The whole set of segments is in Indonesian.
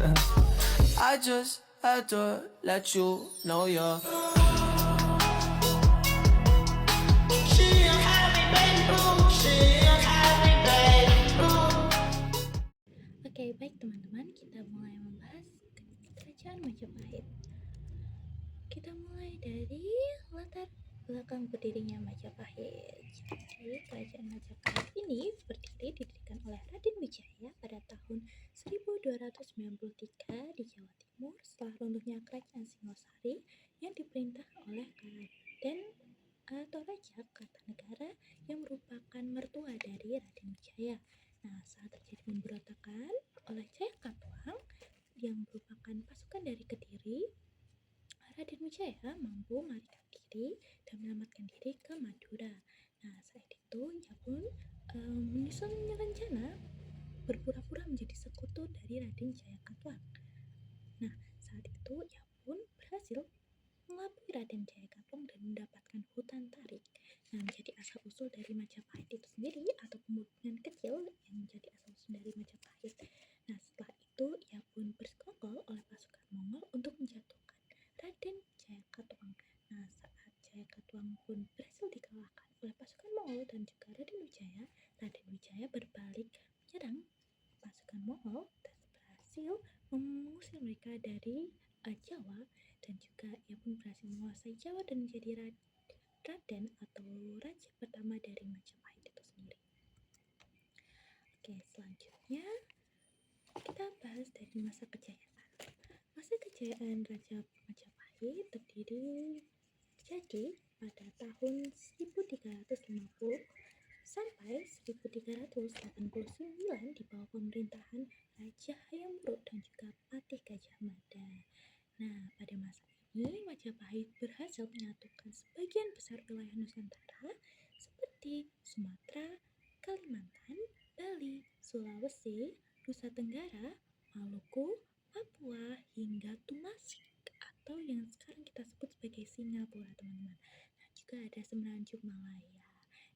I just had to let you know you're. Oke, baik teman-teman, kita mulai membahas kerajaan Majapahit. Kita mulai dari latar belakang berdirinya Majapahit. Jadi, kerajaan Majapahit ini didirikan oleh Raden Wijaya pada tahun 1293 di Jawa Timur setelah runtuhnya kerajaan Singosari yang diperintah oleh Raden atau Raja Kartanegara yang merupakan mertua dari Raden Wijaya. Nah, saat terjadi pemberontakan oleh Jayakatwang yang merupakan pasukan dari Kediri, Raden Wijaya mampu melarikan diri dan menyelamatkan diri ke Madura. Nah, saat itu ia pun menyusun rencana berpura-pura menjadi sekutu dari Raden Jayakatwang. Nah, saat itu ia pun berhasil mengelabui Raden Jayakatwang dan mendapatkan hutan tarik. Nah, menjadi asal-usul dari Majapahit itu sendiri atau pembunuhan kecil yang menjadi asal-usul dari Majapahit. Nah, setelah itu ia pun bersekongkol oleh pasukan Mongol untuk menjatuhkan Raden Jayakatwang. Nah, saat Jayakatwang pun berhasil dikalahkan oleh pasukan Mongol dan juga Raden Wijaya berbalik menyerang pasukan Mongol dan berhasil mengusir mereka dari Jawa, dan juga ia pun berhasil menguasai Jawa dan menjadi Raden atau Raja pertama dari Majapahit itu sendiri. Oke, selanjutnya kita bahas dari masa kejayaan. Masa kejayaan Raja Majapahit terjadi pada tahun 1350 sampai 1389 di bawah pemerintahan Raja Hayam Wuruk dan juga Patih Gajah Mada. Nah, pada masa ini Majapahit berhasil menyatukan sebagian besar wilayah Nusantara seperti Sumatera, Kalimantan, Bali, Sulawesi, Nusa Tenggara, Maluku, Papua, hingga Tumasik atau yang sekarang kita sebut sebagai Singapura, teman-teman. Nah, juga ada Semenanjung Malaya.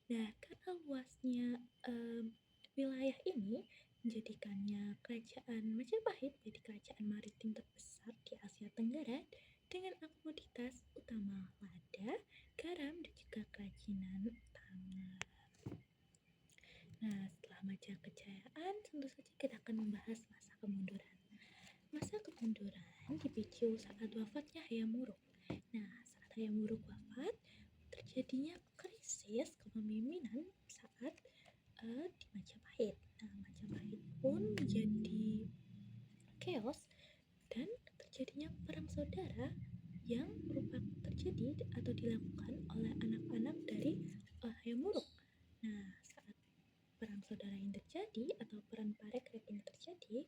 Nah, karena luasnya wilayah ini menjadikannya kerajaan Majapahit menjadi kerajaan maritim terbesar di Asia Tenggara dengan komoditas utama lada, garam, dan juga kerajinan tangan. Nah, setelah masa kejayaan, tentu saja kita akan membahas masa kemunduran. Masa kemunduran dipicu saat wafatnya Hayam Wuruk. Nah, saat Hayam Wuruk wafat, terjadinya krisis kepemimpinan saat di Majapahit. Nah, Majapahit pun menjadi chaos dan terjadinya perang saudara yang terjadi atau dilakukan oleh anak-anak dari Hayam Wuruk. Nah, saat perang saudara yang terjadi atau perang Parekrek ini terjadi,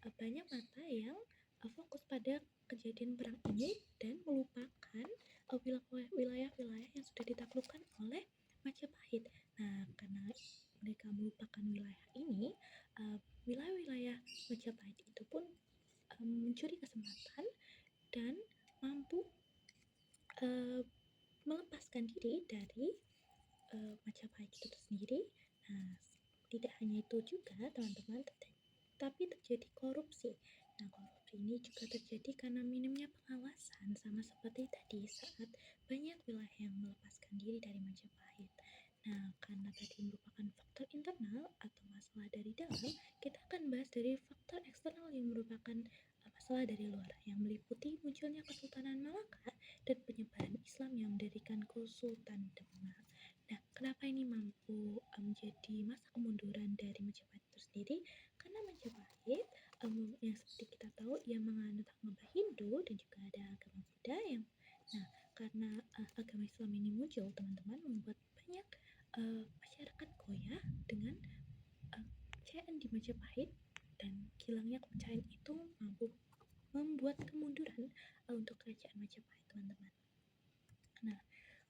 banyak mata yang fokus pada kejadian perang ini dan melupakan wilayah-wilayah yang sudah ditaklukkan oleh Majapahit. Nah, karena mereka melupakan wilayah ini, wilayah-wilayah Majapahit itu pun mencuri kesempatan dan mampu melepaskan diri dari Majapahit itu sendiri. Nah, tidak hanya itu juga teman-teman, tapi terjadi korupsi. Nah, korupsi ini juga terjadi karena minimnya pengawasan, sama seperti tadi saat banyak wilayah yang melepaskan diri dari Majapahit. Nah, karena tadi merupakan faktor internal atau masalah dari dalam, kita akan bahas dari faktor eksternal yang merupakan masalah dari luar, yang meliputi munculnya Kesultanan Malaka dan penyebaran Islam yang mendirikan Kesultan Demak. Nah, kenapa ini mampu menjadi masa kemunduran dari Majapahit itu sendiri? Karena Majapahit yang seperti kita tahu ia menganut agama Hindu dan juga ada agama Buddha yang karena agama Islam ini muncul, teman-teman, membuat banyak masyarakat goyah dengan kepercayaan di Majapahit, dan hilangnya kepercayaan itu mampu membuat kemunduran untuk kerajaan Majapahit, teman-teman. Nah,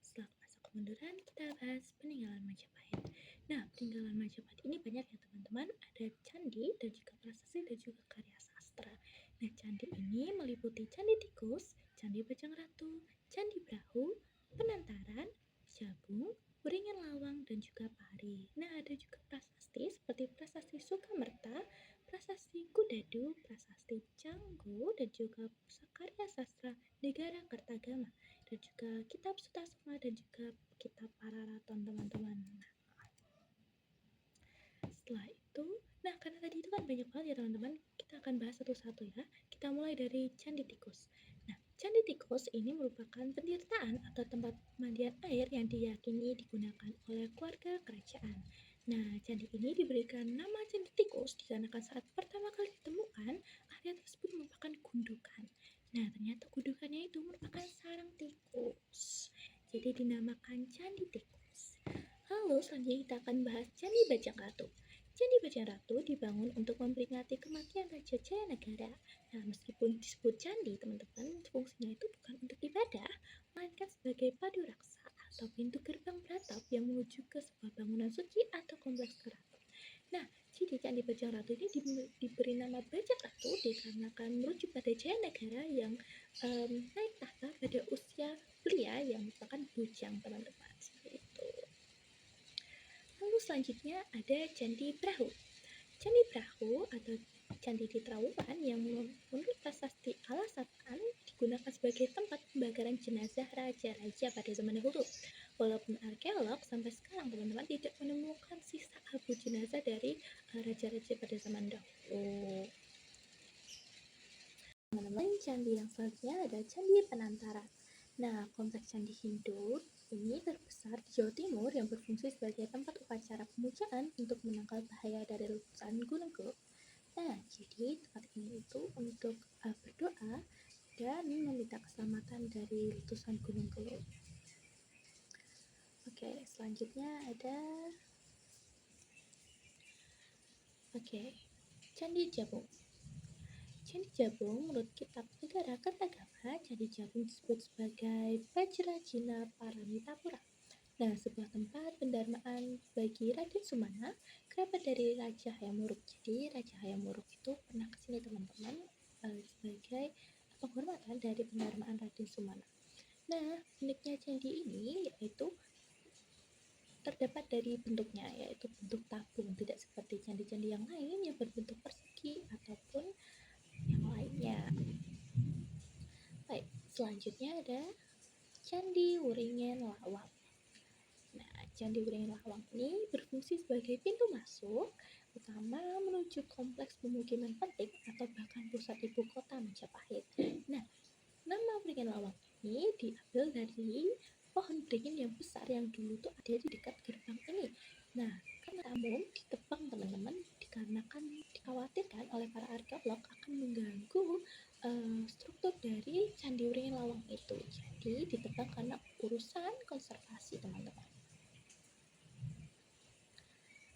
setelah masa kemunduran, kita bahas peninggalan Majapahit. Nah, peninggalan Majapahit ini banyak ya teman-teman, ada candi dan juga prasasti dan juga karya sastra. Nah, candi ini meliputi Candi Tikus, Candi Bajang Ratu, Candi Brahu, Penantaran, Jabung, Beringin Lawang, dan juga Pari. Nah, ada juga prasasti seperti prasasti Sukamerta, prasasti Kudadu, prasasti Canggu, dan juga Karya Sastra Negara Kertagama, dan juga kitab Sutasoma dan juga kitab Pararaton teman-teman. Setelah itu, nah karena tadi itu kan banyak banget ya teman-teman, kita akan bahas satu-satu ya. Kita mulai dari Candi Tikus. Nah, Candi Tikus ini merupakan pentirtaan atau tempat pemandian air yang diyakini digunakan oleh keluarga kerajaan. Nah, candi ini diberikan nama Candi Tikus dikarenakan saat pertama kali ditemukan, area tersebut merupakan gundukan. Nah, ternyata gundukannya itu merupakan sarang tikus. Jadi dinamakan Candi Tikus. Lalu selanjutnya kita akan bahas Candi Bajang Ratu. Candi Bajang Ratu dibangun untuk memperingati kematian Raja Jayanagara. Nah, meskipun disebut candi, teman-teman, fungsinya itu bukan untuk ibadah, melainkan sebagai padu raksa atau pintu gerbang beratap yang menuju ke sebuah bangunan suci atau kompleks keraton. Nah, jadi Candi Bajang Ratu ini diberi nama Bajang Ratu dikarenakan merujuk pada Jayanagara yang naik tahta pada usia belia yang merupakan bujang, teman-teman. Seperti itu. Lalu selanjutnya ada Candi Brahu. Candi Brahu atau Candi di Trowulan yang menurut prasasti Alasatan digunakan sebagai tempat pembakaran jenazah raja-raja pada zaman dahulu. Walaupun arkeolog sampai sekarang teman-teman tidak menemukan sisa abu jenazah dari raja-raja pada zaman dahulu. Teman-teman, candi yang selanjutnya ada Candi Penantara. Nah, kompleks candi Hindu ini terbesar di Jawa Timur yang berfungsi sebagai tempat upacara pemujaan untuk menangkal bahaya dari letusan Gunung Geluk. Nah, jadi tempat ini itu untuk berdoa dan meminta keselamatan dari letusan Gunung Geluk. Oke, selanjutnya ada Candi Jabung. Candi Jabung menurut kitab Negara Kertagama, Candi Jabung disebut sebagai Vajrajina Paramitapura. Nah, sebuah tempat pendarmaan bagi Raden Sumana, kerabat dari Raja Hayam Wuruk. Jadi Raja Hayam Wuruk itu pernah kesini teman-teman sebagai penghormatan dari pendarmaan Raden Sumana. Nah, uniknya candi ini yaitu terdapat dari bentuknya, yaitu bentuk tabung, tidak seperti candi-candi yang lain yang berbentuk persegi ataupun yang lainnya. Baik, selanjutnya ada Candi Wuringen Lawang. Nah, Candi Wuringen Lawang ini berfungsi sebagai pintu masuk utama menuju kompleks pemukiman penting atau bahkan pusat ibu kota Majapahit. Nah, nama Wuringen Lawang ini diambil dari pohon beringin yang besar yang dulu tuh ada di dekat gerbang ini. Nah, namun ditebang teman-teman dikarenakan dikhawatirkan oleh para arkeolog akan mengganggu struktur dari Candi Wuringen Lawang itu. Jadi ditebang karena urusan konservasi, teman-teman.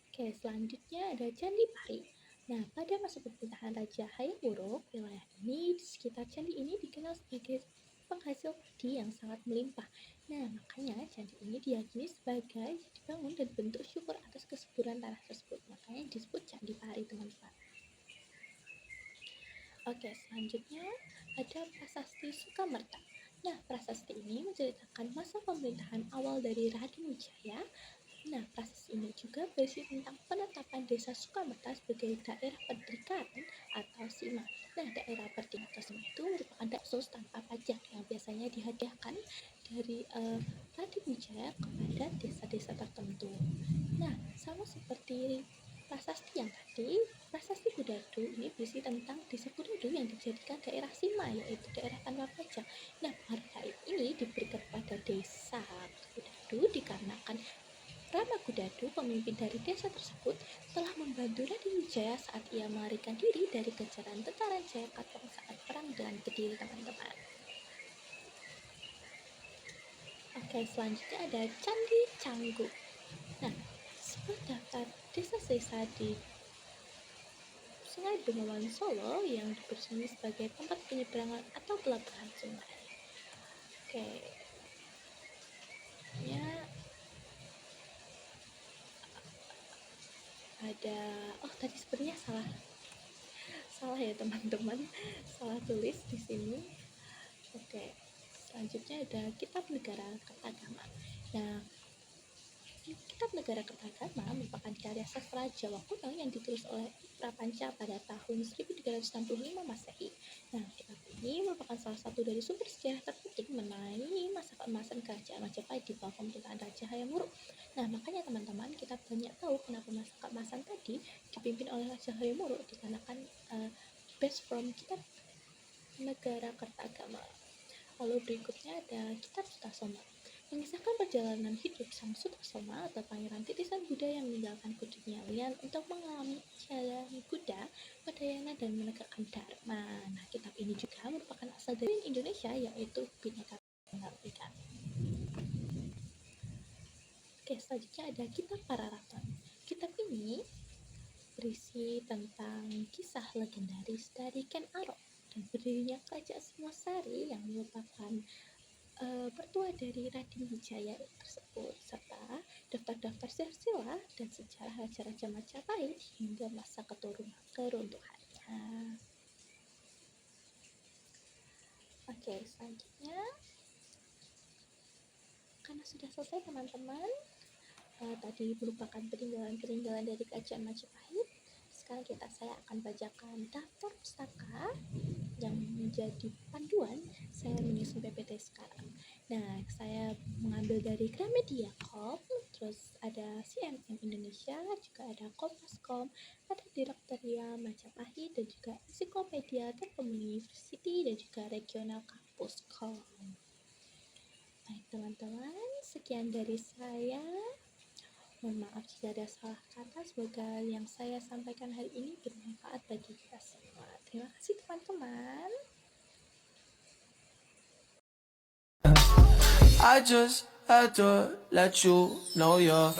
Oke, selanjutnya ada Candi Pari. Nah, pada masa pemerintahan Raja Hayam Wuruk, wilayah ini di sekitar candi ini dikenal sebagai penghasil padi yang sangat melimpah. Nah, makanya candi ini diyakini sebagai dibangun dan bentuk syukur atas kesuburan tanah tersebut. Makanya disebut Candi Pari, teman-teman. Oke, selanjutnya ada Prasasti Sukamerta. Nah, prasasti ini menceritakan masa pemerintahan awal dari Raden Wijaya. Nah, prasasti ini juga berisi tentang penetapan desa Sukamerta sebagai daerah perdikan atau sima. Nah, daerah perdikan atau sima itu merupakan daerah khusus tanpa pajak yang biasanya dihadiahkan dari Raden Wijaya kepada desa-desa tertentu. Nah, sama seperti prasasti yang tadi, prasasti Kudadu ini berisi tentang desa Kudadu yang dijadikan daerah sima, yaitu daerah tanpa pajak. Nah, penghargaan ini diberikan kepada desa Kudadu dikarenakan Rama Kudadu, pemimpin dari desa tersebut, telah membantu Raden Wijaya saat ia melarikan diri dari kejaran tentara Jayakatwang saat perang dengan Kediri, teman-teman. Oke, selanjutnya ada Candi Canggu. Nah, sebuah daftar desa-desa di Sungai Bengawan Solo yang dipersembahkan sebagai tempat penyeberangan atau pelabuhan sungai. Oke, ya ada, tadi sebenarnya salah ya teman-teman, salah tulis di sini. Oke, selanjutnya ada Kitab Negara Kertagama. Nah, Kitab Negara Kertagama merupakan karya sastra Jawa kuno yang ditulis oleh Prapanca pada tahun 1365 Masehi. Nah, kitab ini merupakan salah satu dari sumber sejarah terpenting mengenai masa keemasan Kerajaan Majapahit di bawah pemerintahan Raja Hayam Wuruk. Nah, makanya teman-teman, kita banyak tahu kenapa masa keemasan tadi dipimpin oleh Raja Hayam Wuruk dikarenakan based from kitab Negara Kertagama. Lalu berikutnya ada Kitab Sutasoma, mengisahkan perjalanan hidup Sang Sutasoma atau pangeran titisan Buddha yang meninggalkan keduniawian untuk mengalami jalan Buddha, Udayana, dan menegakkan Dharma. Nah, kitab ini juga merupakan asal dari Indonesia, yaitu Bhinneka Tunggal Ika. Oke, selanjutnya ada Kitab Pararaton. Kitab ini berisi tentang kisah legendaris dari Ken Arok dan berdirinya Kerajaan Singosari yang merupakan pertua dari Raden Wijaya tersebut, serta daftar-daftar silsilah dan sejarah raja-raja Majapahit hingga masa keruntuhannya. Oke, selanjutnya karena sudah selesai teman-teman, tadi merupakan peninggalan dari Kerajaan Majapahit. Sekarang saya akan bacakan daftar pustaka yang menjadi panduan saya menyusun PPT sekarang. Nah, saya mengambil dari Gramedia Com, terus ada CNN Indonesia, juga ada Kompas.com, ada Direktoria Majapahit, dan juga Ensiklopedia Telkom University, dan juga Regional Kampus.com. Baik teman-teman, sekian dari saya. Mohon maaf jika ada salah kata, semoga yang saya sampaikan hari ini bermanfaat bagi kita semua. Terima kasih teman-teman. I just had to let you know you're